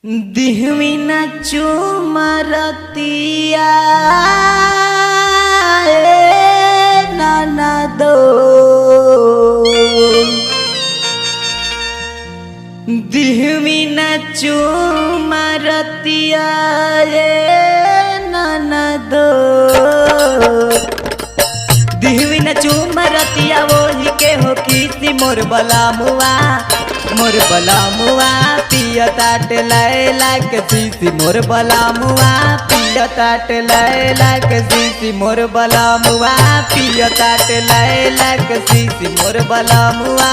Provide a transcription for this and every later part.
दिहवी न चुमरतिया नाना दो दिहवी न चुमरतिया नाना दो दिहवी न चुमरतिया वही के हो किसी मोर बला मुआ पिया ताट लैला के सीसी मोर बला मुआ पिया ताट लैला के सीसी मोर बला मुआ पिया ताट लैला के सीसी मोर बला मुआ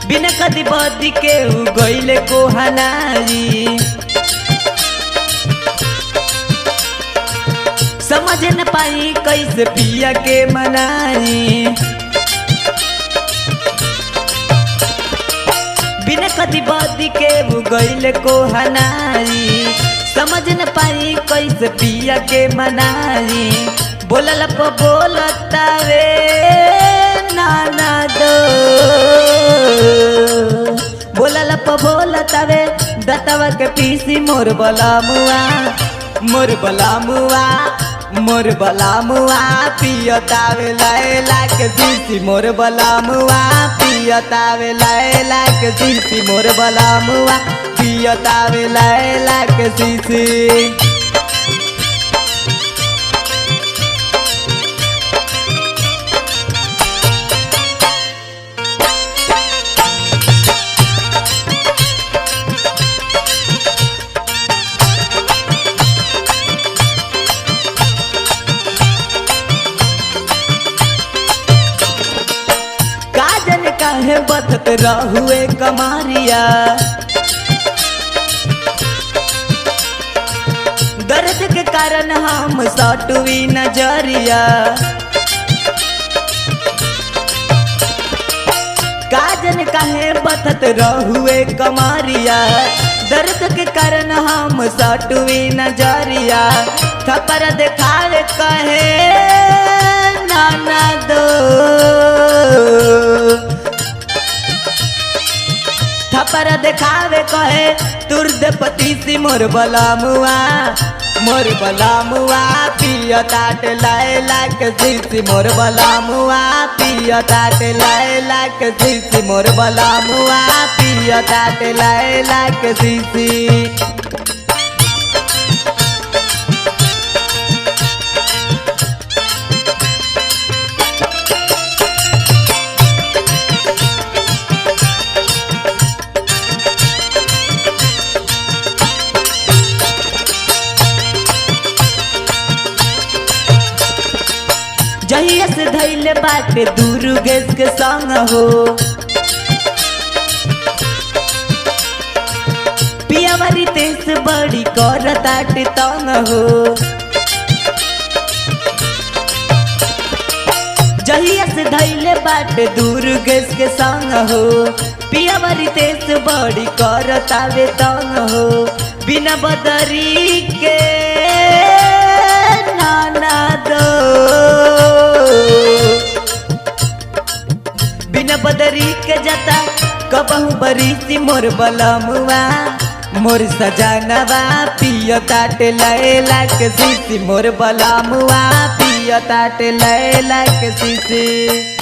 बिना कदी बदी के गईले को हनाई समझ न पाई कैसे पिया के मनाई बिना कदी बदी के गईले को हनाई समझ न पाई कैसे पिया के मनाई बोलल प बोलतावे नाना दो बोलल प बोलतावे दतवा के पीसी मोर बला मुआ पियतावे लैला के सीसी मोर बला मुआ पियतावे लैला के सीसी मोर बला मुआ पियतावे लैला के सीसी काहे बथत रहुए कमारिया दर्द के कारण हम सटुई नजरिया काजन काहे बथत रहुए कमारिया दर्द के कारण हम सटुई नजरिया थप्पड़ देखावे कहे नाना दो थप्पड़ देखावे कहे तुर्द पतीसी मोर बला मुआ पिया ताट लैला के सीसी मोर बला मुआ पिया ताट लैला के सीसी मोर बला मुआ पिया ताट लैला के सीसी जहिया से धैले बाटे दूर गैस के संग हो पियावारी तेस बड़ी कर ताटे तंग हो जहिया से धैले बाटे दूर गैस के संग हो पियावारी तेस बड़ी कर तावे तंग हो बिना बदरी के नाना दो बिना बदरी के जाता कबहू बरीसी मोर बला मुआ मोर सजनवा पिया ताट लैला के सीसी मोर बला मुआ पिया ताट लैला के सीसी।